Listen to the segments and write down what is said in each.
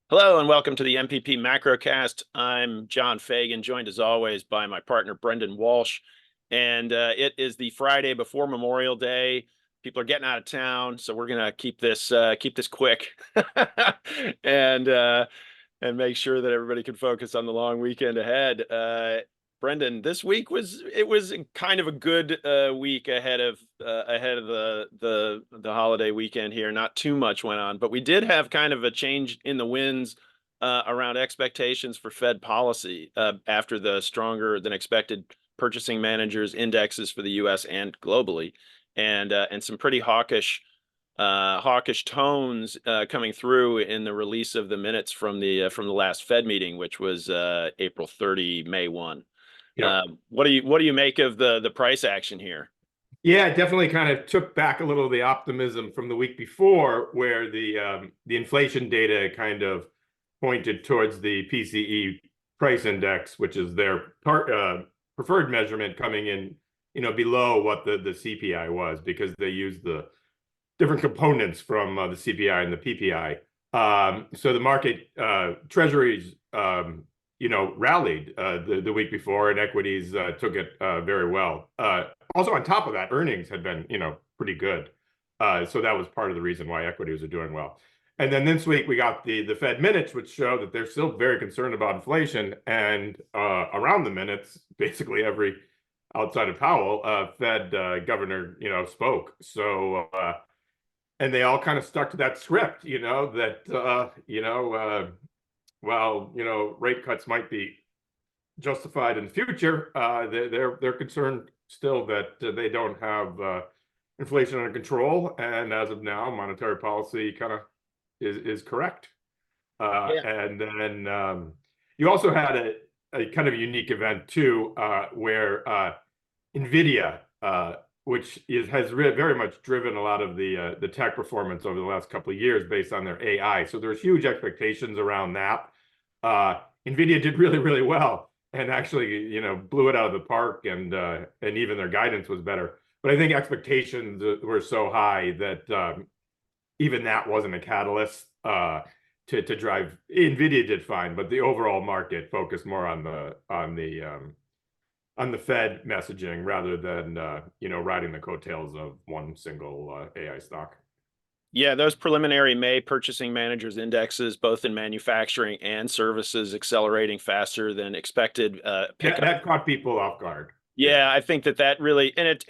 Hello and welcome to the MPP Macrocast. I'm John Fagan, joined as always by my partner Brendan Walsh. And it is the Friday before Memorial Day. People are getting out of town, so we're gonna keep this quick and uh, and make sure that everybody can focus on the long weekend ahead. Brendan, this week was kind of a good week ahead of the holiday weekend here. Not too much went on, but we did have kind of a change in the winds around expectations for Fed policy after the stronger than expected purchasing managers indexes for the U.S. and globally, and some pretty hawkish tones coming through in the release of the minutes from the last Fed meeting, which was April 30, May 1. Yep. What do you make of the price action here? Yeah, it definitely kind of took back a little of the optimism from the week before, where the inflation data kind of pointed towards the PCE price index, which is their preferred measurement, coming in, below what the CPI was, because they use the different components from the CPI and the PPI. So the market treasuries, rallied the week before, and equities took it very well. Also, on top of that, earnings had been, pretty good. So that was part of the reason why equities are doing well. And then this week we got the Fed minutes, which show that they're still very concerned about inflation. And around the minutes, basically every outside of Powell, Fed governor, spoke. So and they all kind of stuck to that script, while rate cuts might be justified in the future, they're concerned still that they don't have inflation under control, and as of now, monetary policy kind of is correct. Yeah. And then you also had a kind of unique event too, where NVIDIA, has very much driven a lot of the tech performance over the last couple of years based on their AI. So there's huge expectations around that. NVIDIA did really, really well, and actually, blew it out of the park, and even their guidance was better. But I think expectations were so high that even that wasn't a catalyst to drive. NVIDIA did fine, but the overall market focused more on the Fed messaging rather than riding the coattails of one single AI stock. Yeah, those preliminary May purchasing managers indexes, both in manufacturing and services, accelerating faster than expected. That caught people off guard. Yeah, I think that really and it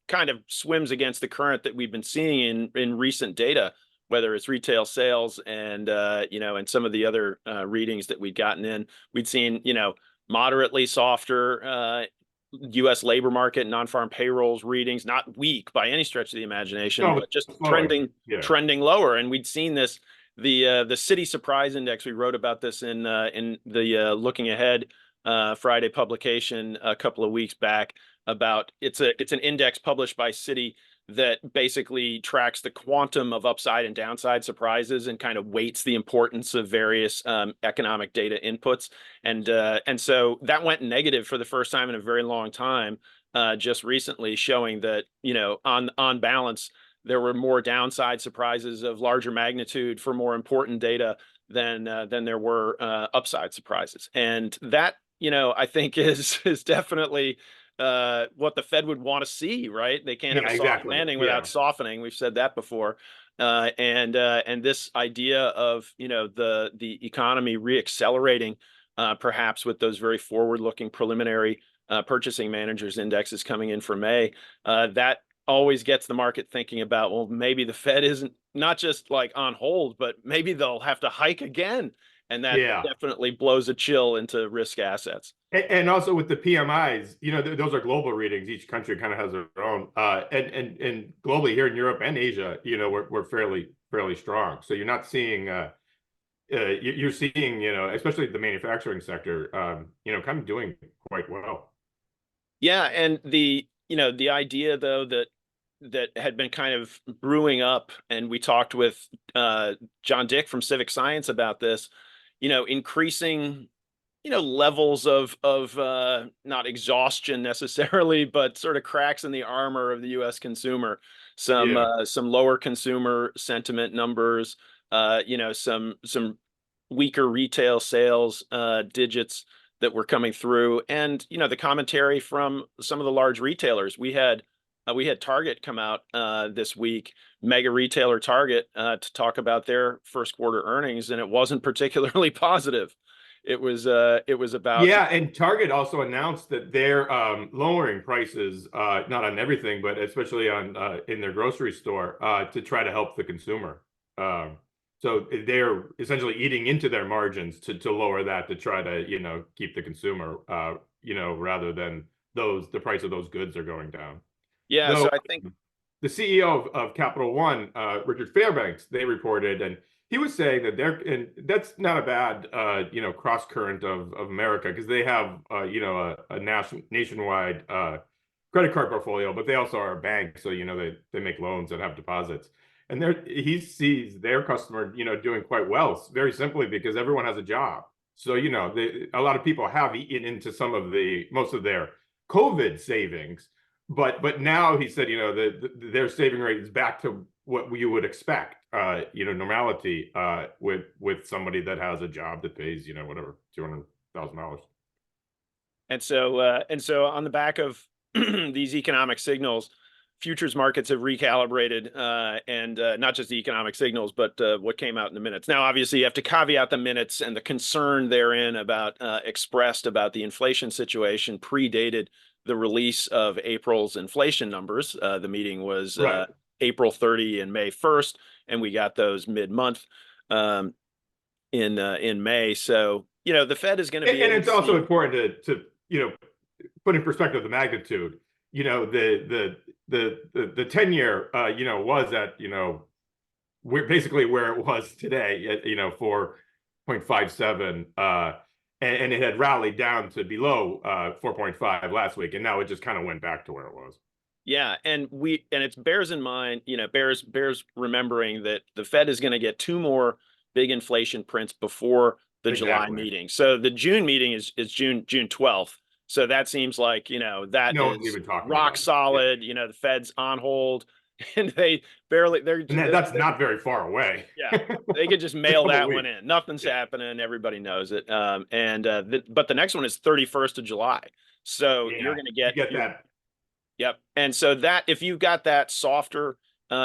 kind of swims against the current that we've been seeing in recent data, whether it's retail sales and and some of the other readings that we'd gotten in. We'd seen moderately softer U.S. labor market, non-farm payrolls readings, not weak by any stretch of the imagination, No, but just slowing. Yeah. trending lower. And we'd seen this the city surprise index. We wrote about this in the looking ahead Friday publication a couple of weeks back. About it's an index published by Citi that basically tracks the quantum of upside and downside surprises and kind of weights the importance of various economic data inputs. And so that went negative for the first time in a very long time, just recently, showing that on balance there were more downside surprises of larger magnitude for more important data than there were upside surprises. And that I think is definitely what the Fed would want to see, right? They can't have Yeah, a soft exactly. landing Yeah. without softening. We've said that before. And this idea of the economy reaccelerating, perhaps with those very forward-looking preliminary purchasing managers indexes coming in for May, that always gets the market thinking about, well, maybe the Fed isn't not just like on hold, but maybe they'll have to hike again, and that Yeah. definitely blows a chill into risk assets. And also with the PMIs, those are global readings. Each country kind of has their own. And globally here in Europe and Asia, we're fairly strong. So you're not seeing you're seeing, especially the manufacturing sector, kind of doing quite well. Yeah, and the idea though that had been kind of brewing up, and we talked with John Dick from Civic Science about this, increasing levels of not exhaustion necessarily, but sort of cracks in the armor of the U.S. consumer. Yeah. Some lower consumer sentiment numbers, some weaker retail sales digits that were coming through, and the commentary from some of the large retailers. We had Target come out this week, mega retailer Target, to talk about their first quarter earnings, and it wasn't particularly positive. It was about. Yeah, and Target also announced that they're lowering prices, not on everything, but especially on in their grocery store, to try to help the consumer. Um, so they're essentially eating into their margins to lower that, to try to, keep the consumer, rather than the price of those goods are going down. Yeah, so Though I think. the CEO of Capital One, Richard Fairbanks, they reported, and he was saying that and that's not a bad, cross current of America, because they have, a nationwide credit card portfolio, but they also are a bank, so they make loans and have deposits. And he sees their customer, doing quite well, very simply because everyone has a job. So a lot of people have eaten into most of their COVID savings, but now he said, their saving rate is back to what you would expect, normality, with somebody that has a job that pays, whatever, $200,000. And so on the back of these economic signals, futures markets have recalibrated, and not just the economic signals, but what came out in the minutes. Now, obviously, you have to caveat the minutes, and the concern therein expressed about the inflation situation predated the release of April's inflation numbers. The meeting was Right. April 30 and May 1st, and we got those mid-month, in May. So the Fed is going to be And able it's to also see. important to put in perspective the magnitude. The 10-year, was at, we're basically where it was today at, 4.57, and it had rallied down to below 4.5 last week, and now it just kind of went back to where it was. Yeah, and it bears in mind, bears remembering that the Fed is going to get two more big inflation prints before the July Exactly. meeting. So the June meeting is June 12th. So that seems like, that No one's is even talking rock about it. Yeah. solid. The Fed's on hold, and they're And that's not very far away. yeah, they could just A mail couple of that one weeks. in. Nothing's Yeah. happening. Everybody knows it. But the next one is 31st of July. So you're Yeah. going to You get get your. that. Yep. And so that if you've got that softer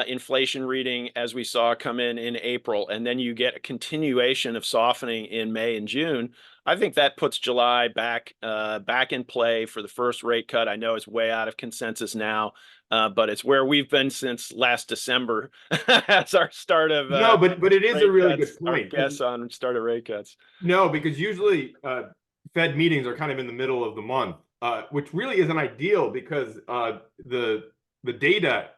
inflation reading as we saw come in April, and then you get a continuation of softening in May and June, I think that puts July back in play for the first rate cut. I know it's way out of consensus now, but it's where we've been since last December. That's our start of No, but it is a rate really good cuts, our point. guess on start of rate cuts. No, because usually Fed meetings are kind of in the middle of the month, which really isn't ideal, because the data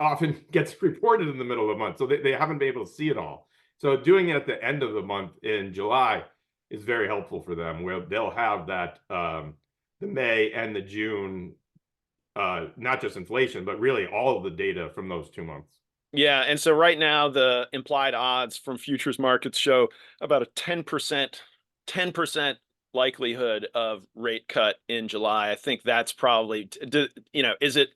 often gets reported in the middle of the month, so they haven't been able to see it all. So doing it at the end of the month in July is very helpful for them, where they'll have that, the May and the June, not just inflation, but really all of the data from those 2 months. Yeah, and so right now the implied odds from futures markets show about a 10% likelihood of rate cut in July. I think that's probably, is it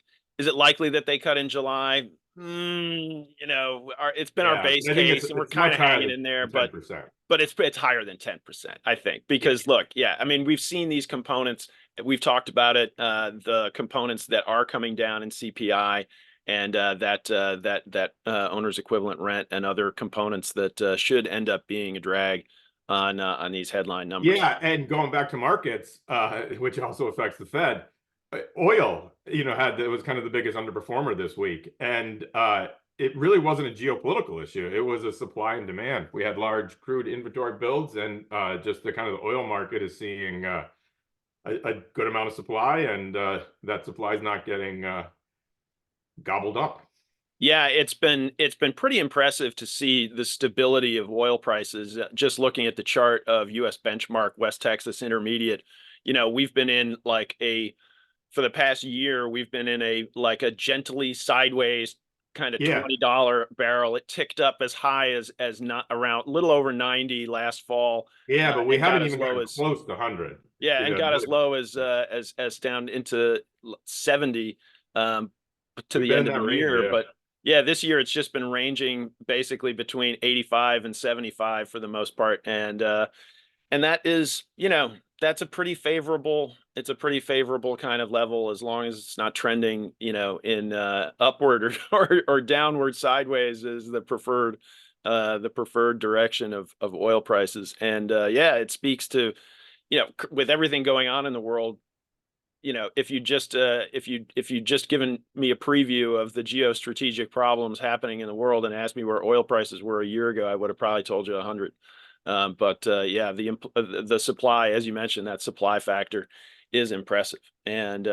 likely that they cut in July? It's been our Yeah, base I think case, and we're it's kind much of higher hanging than in there, but 10%. it's higher than 10%, I think, Yeah. because look, yeah, I mean, we've seen these components, we've talked about it, the components that are coming down in CPI, and that owner's equivalent rent and other components that should end up being a drag on these headline numbers. Yeah, and going back to markets, which also affects the Fed, oil, it was kind of the biggest underperformer this week, and it really wasn't a geopolitical issue. It was a supply and demand. We had large crude inventory builds, and just the kind of the oil market is seeing a good amount of supply, and that supply is not getting gobbled up. Yeah, it's been pretty impressive to see the stability of oil prices. Just looking at the chart of U.S. benchmark West Texas Intermediate, we've been in for the past year, we've been in a gently sideways kind of Yeah, $20 barrel. It ticked up as high as not around little over 90 last fall, yeah, but we and got haven't as even low gotten as close to 100. yeah, You and know, got as low as down into 70, to we've the been in end of the that range, year. yeah. Yeah, this year it's just been ranging basically between 85 and 75 for the most part. And that is, that's a pretty favorable, it's a pretty favorable kind of level as long as it's not trending, in upward or downward sideways is the preferred direction of oil prices. And yeah, it speaks to, with everything going on in the world, if you just given me a preview of the geostrategic problems happening in the world and asked me where oil prices were a year ago, I would have probably told you 100. But yeah, the supply, as you mentioned, that supply factor is impressive, and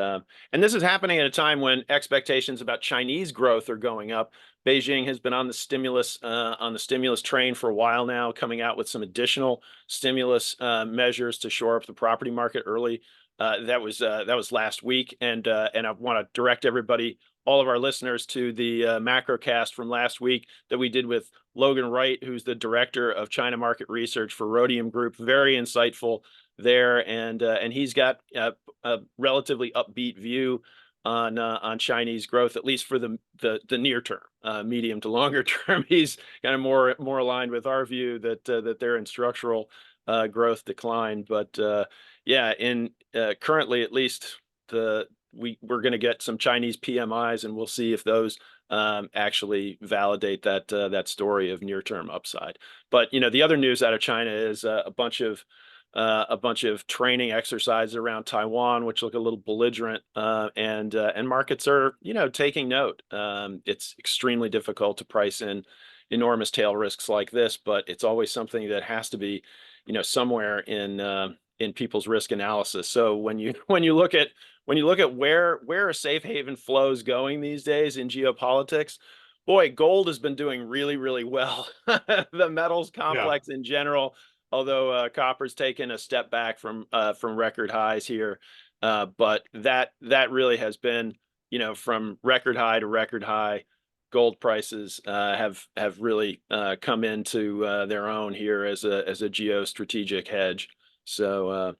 this is happening at a time when expectations about Chinese growth are going up. Beijing has been on the stimulus train for a while now, coming out with some additional stimulus measures to shore up the property market early. That was last week, and I want to direct everybody, all of our listeners, to the Macrocast from last week that we did with Logan Wright, who's the director of China market research for Rhodium Group. Very insightful there, and he's got a relatively upbeat view on Chinese growth, at least for the near term. Medium to longer term, he's kind of more aligned with our view that they're in structural growth decline. But yeah, in currently at least we're going to get some Chinese PMIs, and we'll see if those actually validate that story of near-term upside. But the other news out of China is a bunch of training exercises around Taiwan, which look a little belligerent, and markets are taking note. It's extremely difficult to price in enormous tail risks like this, but it's always something that has to be somewhere in people's risk analysis. So when you look at where a safe haven flow is going these days in geopolitics, boy, gold has been doing really, really well. The metals Yeah. complex in general, although copper's taken a step back from record highs here, but that really has been, from record high to record high. Gold prices have really come into their own here as a geostrategic hedge. So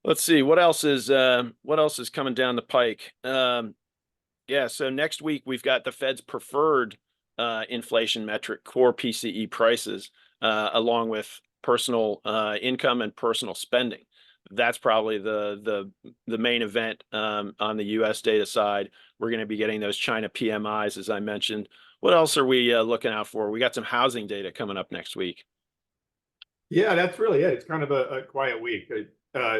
let's see what else is coming down the pike. Yeah, so next week we've got the Fed's preferred inflation metric, core PCE prices, along with personal income and personal spending. That's probably the main event on the U.S. data side. We're going to be getting those China PMIs, as I mentioned. What else are we looking out for? We got some housing data coming up next week. Yeah, that's really it. It's kind of a quiet week. Uh,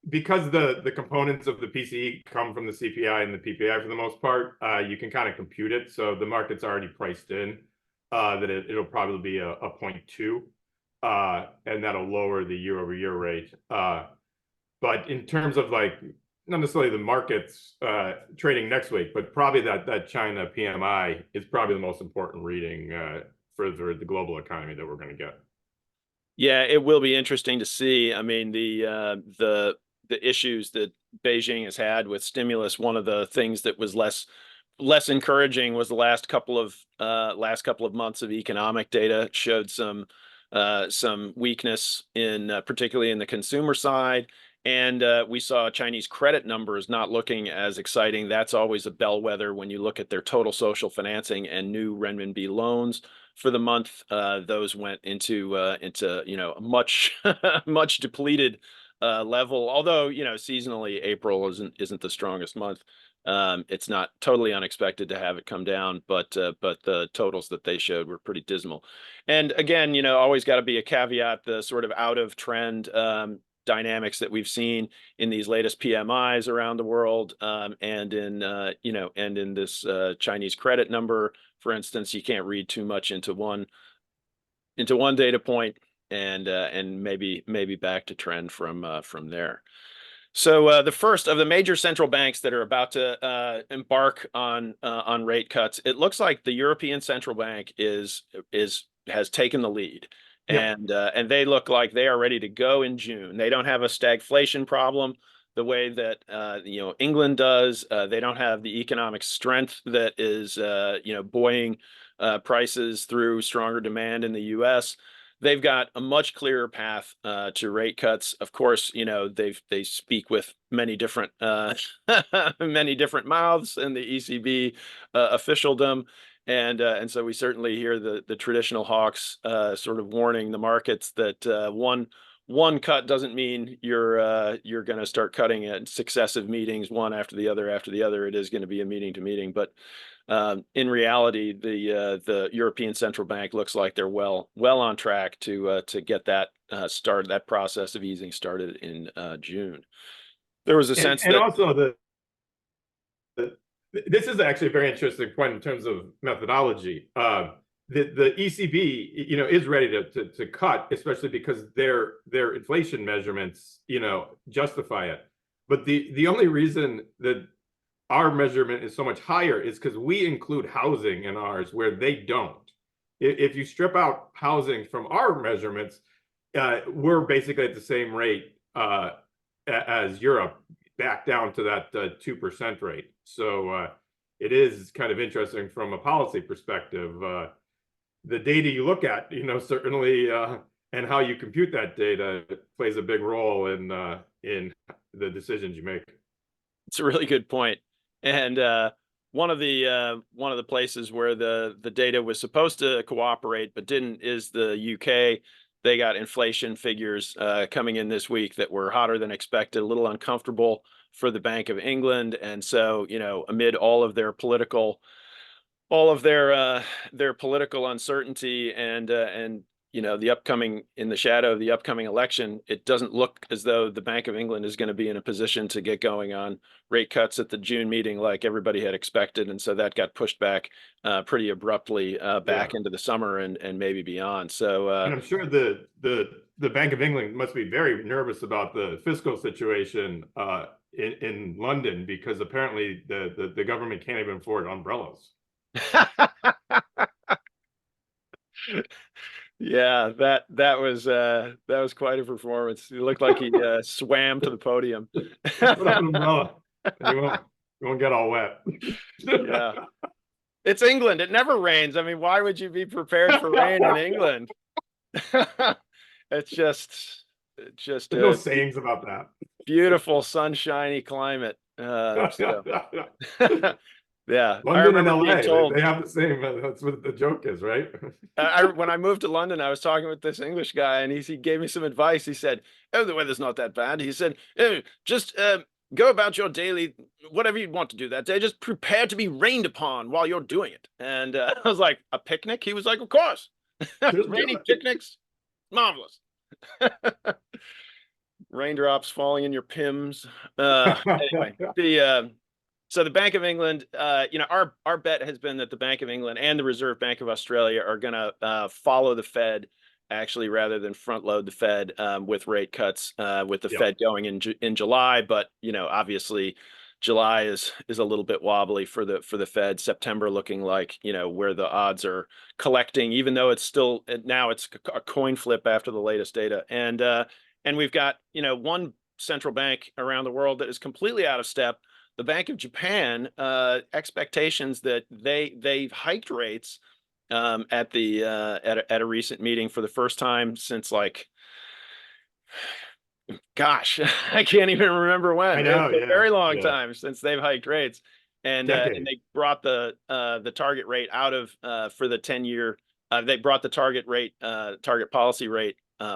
because the components of the PCE come from the CPI and the PPI for the most part, you can kind of compute it. So the market's already priced in that it'll probably be a 0.2, and that'll lower the year-over-year rate. But in terms of like not necessarily the markets trading next week, but probably that China PMI is probably the most important reading for the global economy that we're going to get. Yeah, it will be interesting to see. I mean, the issues that Beijing has had with stimulus, one of the things that was less encouraging was the last couple of months of economic data showed some weakness in particularly in the consumer side. And we saw Chinese credit numbers not looking as exciting. That's always a bellwether when you look at their total social financing and new renminbi loans for the month. Those went into a much much depleted level. Although seasonally April isn't the strongest month. It's not totally unexpected to have it come down, but the totals that they showed were pretty dismal. And again, always got to be a caveat: the sort of out of trend dynamics that we've seen in these latest PMIs around the world, and in this Chinese credit number, for instance. You can't read too much into one data point, and maybe back to trend from there. So the first of the major central banks that are about to embark on rate cuts, it looks like the European Central Bank has taken the lead, Yeah. and they look like they are ready to go in June. They don't have a stagflation problem the way that England does. They don't have the economic strength that is buoying prices through stronger demand in the U.S. they've got a much clearer path to rate cuts. Of course, they speak with many different many different mouths in the ECB officialdom. And so we certainly hear the traditional hawks sort of warning the markets that one cut doesn't mean you're going to start cutting at successive meetings, one after the other after the other. It is going to be a meeting to meeting, but in reality, the European Central Bank looks like they're well on track to get that started, that process of easing started in June. There was a sense And that also this is actually a very interesting point in terms of methodology. The ECB, is ready to cut, especially because their inflation measurements, justify it. But the only reason that our measurement is so much higher is because we include housing in ours where they don't. If you strip out housing from our measurements, we're basically at the same rate as Europe, back down to that 2% rate. So it is kind of interesting from a policy perspective. The data you look at, certainly, and how you compute that data plays a big role in the decisions you make. it's a really good point. And one of the places where the data was supposed to cooperate but didn't is the UK. They got inflation figures coming in this week that were hotter than expected, a little uncomfortable for the Bank of England. And so, amid all of their political uncertainty and in the shadow of the upcoming election, it doesn't look as though the Bank of England is going to be in a position to get going on rate cuts at the June meeting like everybody had expected. And so that got pushed back pretty abruptly back into the summer and maybe beyond. So and I'm sure the Bank of England must be very nervous about the fiscal situation in London, because apparently the government can't even afford umbrellas. Yeah, that was quite a performance. He looked like he swam to the podium. Put up an umbrella, and you won't get all wet. Yeah, it's England. It never rains. I mean, why would you be prepared for rain in England? It's just There's no sayings about that. beautiful, sunshiny climate. So. Yeah, I London and remember being LA, told. they have the same. That's what the joke is, right? When I moved to London, I was talking with this English guy, and he gave me some advice. He said, "Oh, the weather's not that bad." He said, "Oh, just go about your daily whatever you want to do that day. Just prepare to be rained upon while you're doing it." And I was like, "A picnic?" He was like, "Of course, rainy picnics, marvelous." Raindrops falling in your Pims. Anyway, so the Bank of England, our bet has been that the Bank of England and the Reserve Bank of Australia are going to follow the Fed, actually, rather than front load the Fed with rate cuts, with the Fed going in July. But obviously, July is a little bit wobbly for the Fed. September looking like where the odds are collecting, even though it's still now it's a coin flip after the latest data. And we've got one central bank around the world that is completely out of step. The Bank of Japan, expectations that they've hiked rates at a recent meeting for the first time since, like, gosh, I can't even remember when. I know, It's a very long time since they've hiked rates, and they brought the target rate out of for the 10-year. They brought the target policy rate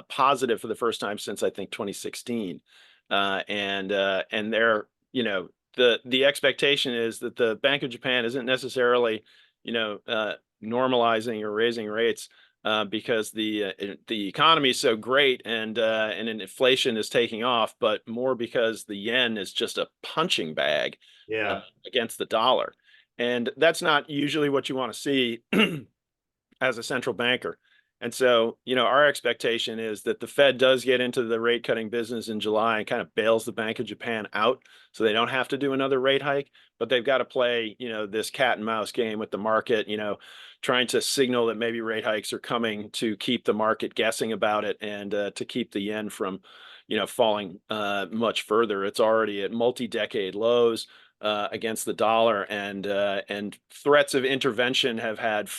positive for the first time since, I think, 2016, and they're the expectation is that the Bank of Japan isn't necessarily, normalizing or raising rates because the economy is so great and inflation is taking off, but more because the yen is just a punching bag against the dollar, and that's not usually what you want to see as a central banker. And so, our expectation is that the Fed does get into the rate cutting business in July and kind of bails the Bank of Japan out so they don't have to do another rate hike. But they've got to play, this cat and mouse game with the market, trying to signal that maybe rate hikes are coming to keep the market guessing about it and to keep the yen from, falling much further. It's already at multi-decade lows against the dollar, and threats of intervention have had,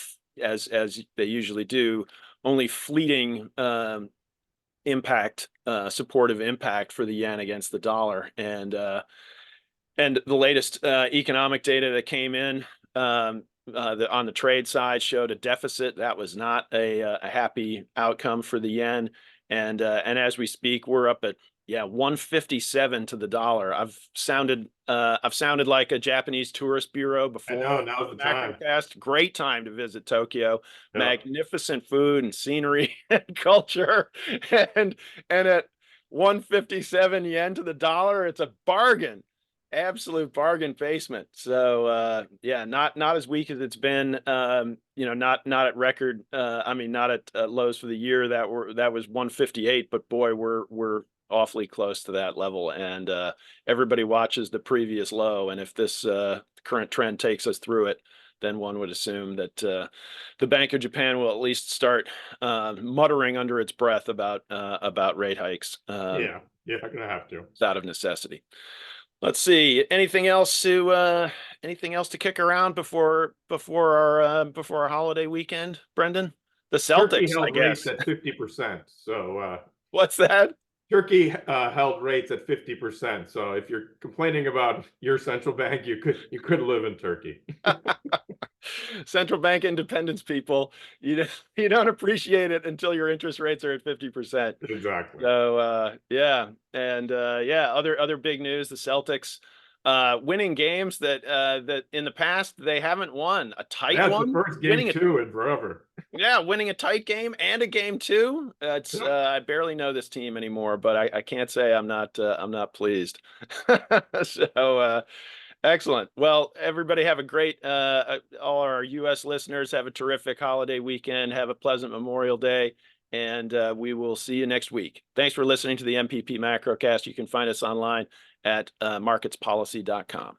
as they usually do, only fleeting supportive impact for the yen against the dollar. And the latest economic data that came in on the trade side showed a deficit. That was not a happy outcome for the yen. And as we speak, we're up at 157 to the dollar. I've sounded like a Japanese tourist bureau before. I know, now's the time. Macrocast, great time to visit Tokyo. Yeah. Magnificent food and scenery and culture. And at 157 yen to the dollar, it's a bargain. Absolute bargain basement. So not as weak as it's been. Not at record. Not at lows for the year that was 158. But boy, we're awfully close to that level. And everybody watches the previous low. And if this current trend takes us through it, then one would assume that the Bank of Japan will at least start muttering under its breath about rate hikes. Gonna have to. It's out of necessity. Let's see. Anything else to kick around before our holiday weekend, Brendan? The Celtics, Turkey held I guess. rates at 50%. So what's that? Turkey held rates at 50%. So if you're complaining about your central bank, you could live in Turkey. Central bank independence, people. You don't appreciate it until your interest rates are at 50%. Exactly. So other big news: the Celtics winning games that in the past they haven't won. A tight one. That's the first game two in forever. Yeah, winning a tight game and a game two. I barely know this team anymore, but I can't say I'm not pleased. So excellent. Well, everybody have a great, all our U.S. listeners have a terrific holiday weekend. Have a pleasant Memorial Day, and we will see you next week. Thanks for listening to the MPP Macrocast. You can find us online at marketspolicy.com.